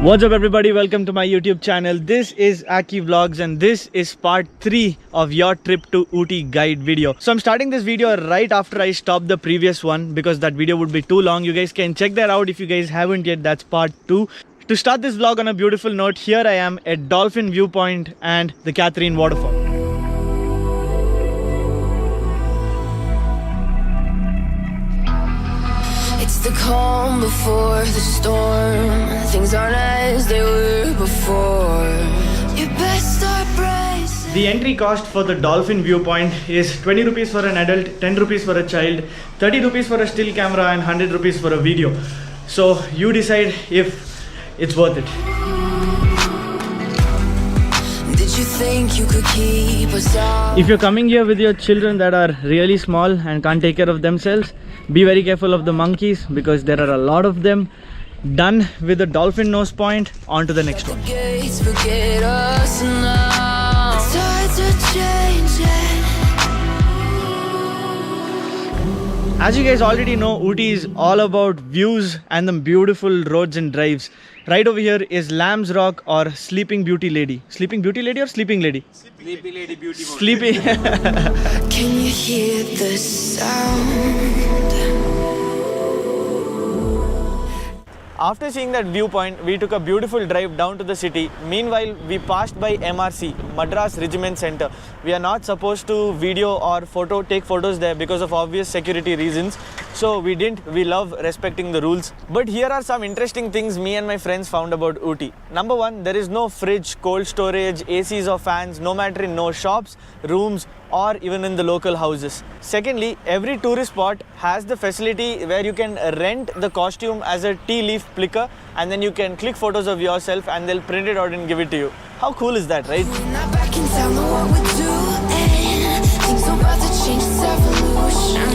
What's up everybody, welcome to my YouTube channel. This is Aki Vlogs and this is part 3 of your trip to Ooty guide video. So I'm starting this video right after I stopped the previous one because that video would be too long. You guys can check that out if you guys haven't yet. That's part 2. To start this vlog on a beautiful note, here I am at Dolphin Viewpoint and the Catherine Waterfall. The calm before the storm. Things aren't as they were before. You best start bracing. The entry cost for the Dolphin Viewpoint is 20 rupees for an adult, 10 rupees for a child, 30 rupees for a still camera and 100 rupees for a video. So you decide if it's worth it. Did you think you could keep us out? If you're coming here with your children that are really small and can't take care of themselves, be very careful of the monkeys because there are a lot of them. Done with the Dolphin Nose Point, on to the next one. Gates forget us now. Tides are changing. As you guys already know, Ooty is all about views and the beautiful roads and drives. Right over here is Lamb's Rock or Sleeping Beauty Lady. Sleeping Beauty Lady or Sleeping Lady? Sleepy Lady Beauty. Sleepy. Can you hear the sound? After seeing that viewpoint, we took a beautiful drive down to the city. Meanwhile, we passed by MRC, Madras Regiment Center. We are not supposed to video or take photos there because of obvious security reasons. So we didn't. We love respecting the rules. But here are some interesting things me and my friends found about Ooty. Number one, there is no fridge, cold storage, ACs or fans, no matter in no shops, rooms, or even in the local houses. Secondly, every tourist spot has the facility where you can rent the costume as a tea leaf plicker and then you can click photos of yourself and they'll print it out and give it to you. How cool is that, right? We're not backing down on what we're doing. Things are about to change, it's evolution.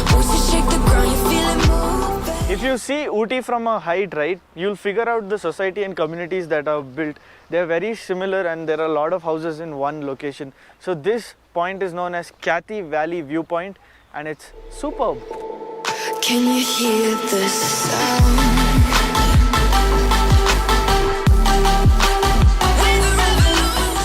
Voices shake the ground, you feel it move. If you see Ooty from a height, right, you'll figure out the society and communities that are built. They're very similar and there are a lot of houses in one location. So this point is known as Kathy Valley Viewpoint and it's superb. Can you hear the sound?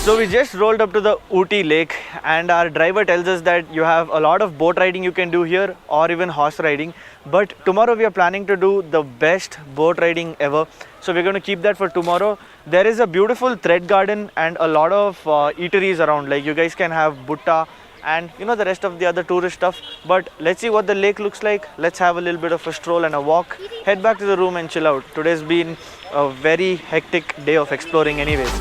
So we just rolled up to the Ooty Lake and our driver tells us that you have a lot of boat riding you can do here or even horse riding. But tomorrow we are planning to do the best boat riding ever. So we're going to keep that for tomorrow. There is a beautiful thread garden and a lot of eateries around. Like you guys can have butta and you know the rest of the other tourist stuff. But let's see what the lake looks like. Let's have a little bit of a stroll and a walk. Head back to the room and chill out. Today's been a very hectic day of exploring anyways.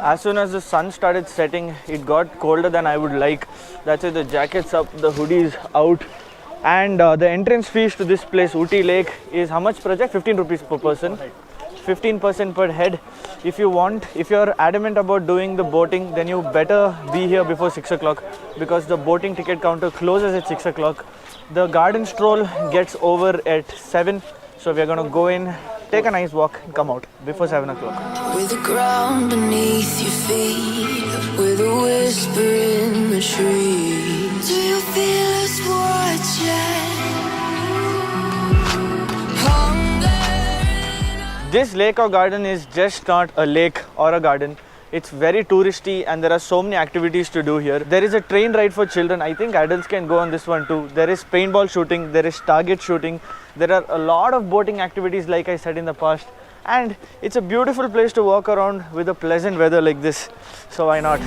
As soon as the sun started setting, it got colder than I would like. That's why the jackets up, the hoodies out. And the entrance fees to this place, Ooty Lake, is how much, Project? 15 rupees per person. 15% per head. If you're adamant about doing the boating, then you better be here before 6 o'clock because the boating ticket counter closes at 6 o'clock. The garden stroll gets over at 7. So we're going to go in, take a nice walk and come out before 7 o'clock. With the ground beneath your feet, with a whisper in the trees. Do you feel us watching? This lake or garden is just not a lake or a garden. It's very touristy and there are so many activities to do here. There is a train ride for children. I think adults can go on this one too. There is paintball shooting, there is target shooting. There are a lot of boating activities like I said in the past. And it's a beautiful place to walk around with a pleasant weather like this. So why not?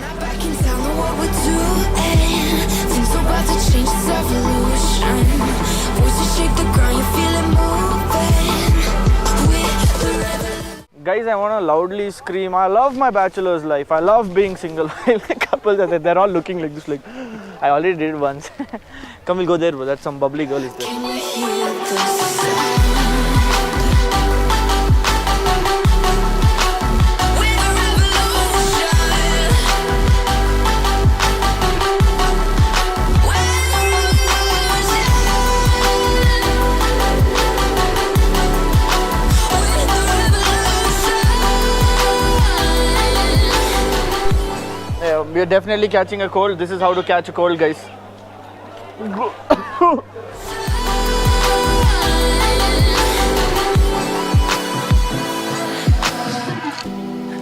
Guys, I want to loudly scream, I love my bachelor's life. I love being single. Couples, they're all looking like this. Like, I already did once. Come, we'll go there, bro. That's some bubbly girl is there. With the We are definitely catching a cold. This is how to catch a cold, guys.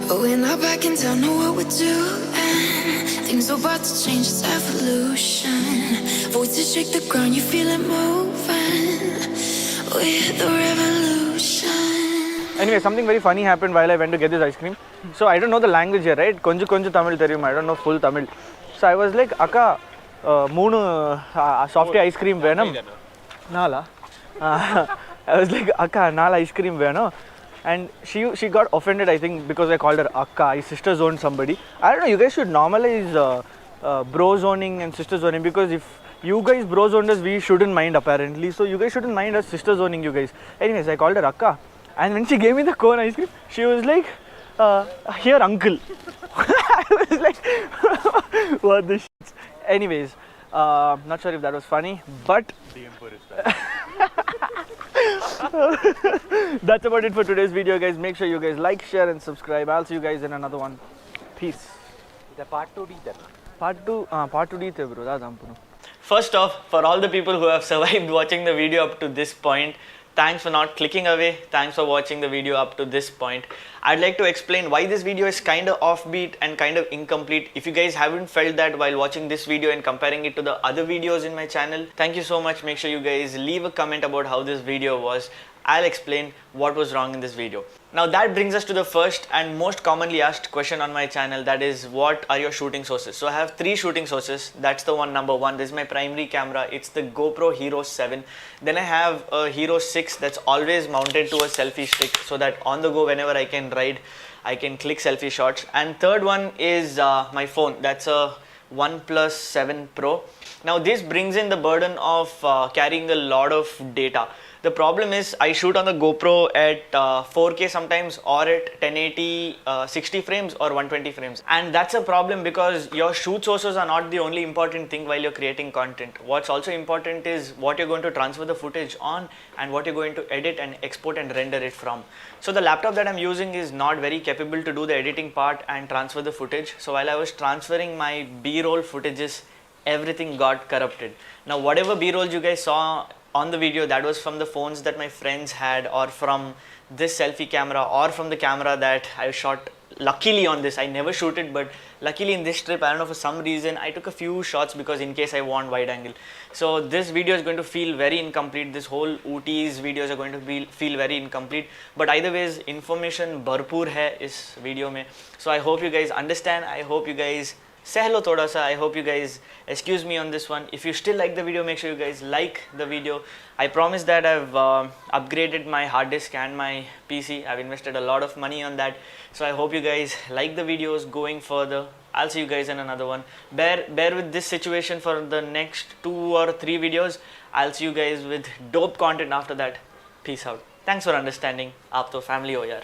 We're not back in town, know what we're doing. Things are about to change, it's evolution. Voices shake the ground, you feel it moving. We're the revolution. Anyway, something very funny happened while I went to get this ice cream. So I don't know the language here, right? Konju konju Tamil theriyum. I don't know full Tamil. So I was like, Akka, moonu soft ice cream venam. Nala. I was like, Akka, nala ice cream venam. And she got offended, I think, because I called her Akka. I sister zoned somebody. I don't know. You guys should normalize bro zoning and sister zoning, because if you guys bro zoned us, we shouldn't mind apparently. So you guys shouldn't mind us sister zoning you guys. Anyways, I called her Akka. And when she gave me the cone ice cream, she was like, here uncle. I was like, what the shit. Anyways, not sure if that was funny, but that's about it for today's video, guys. Make sure you guys like, share and subscribe. I'll see you guys in another one. Peace. The part 2D then. Part 2D the bro. That's ampuno. First off, for all the people who have survived watching the video up to this point, thanks for not clicking away. Thanks for watching the video up to this point. I'd like to explain why this video is kind of offbeat and kind of incomplete. If you guys haven't felt that while watching this video and comparing it to the other videos in my channel, thank you so much. Make sure you guys leave a comment about how this video was. I'll explain what was wrong in this video. Now that brings us to the first and most commonly asked question on my channel, that is, what are your shooting sources? So I have 3 shooting sources. That's the one, number 1. This is my primary camera. It's the GoPro Hero 7. Then I have a Hero 6 that's always mounted to a selfie stick, so that on the go whenever I can ride, I can click selfie shots. And third one is my phone. That's a OnePlus 7 Pro. Now this brings in the burden of carrying a lot of data. The problem is I shoot on the GoPro at 4K sometimes, or at 1080 60 frames or 120 frames, and that's a problem because your shoot sources are not the only important thing while you're creating content. What's also important is what you're going to transfer the footage on and what you're going to edit and export and render it from. So the laptop that I'm using is not very capable to do the editing part and transfer the footage. So while I was transferring my B-roll footages, everything got corrupted. Now whatever B-rolls you guys saw on the video, that was from the phones that my friends had, or from this selfie camera, or from the camera that I shot. Luckily on this, I never shoot it, but luckily in this trip, I don't know, for some reason I took a few shots because in case I want wide angle. So this video is going to feel very incomplete. This whole Ooty's videos are going to feel very incomplete, but either ways information bharpoor hai is video mein. So I hope you guys understand. I hope you guys sehlo thoda sa. I hope you guys excuse me on this one. If you still like the video, make sure you guys like the video. I promise that I've upgraded my hard disk and my PC. I've invested a lot of money on that. So I hope you guys like the videos going further. I'll see you guys in another one. Bear with this situation for the next 2 or 3 videos. I'll see you guys with dope content after that. Peace out. Thanks for understanding. Aap to family ho yaar.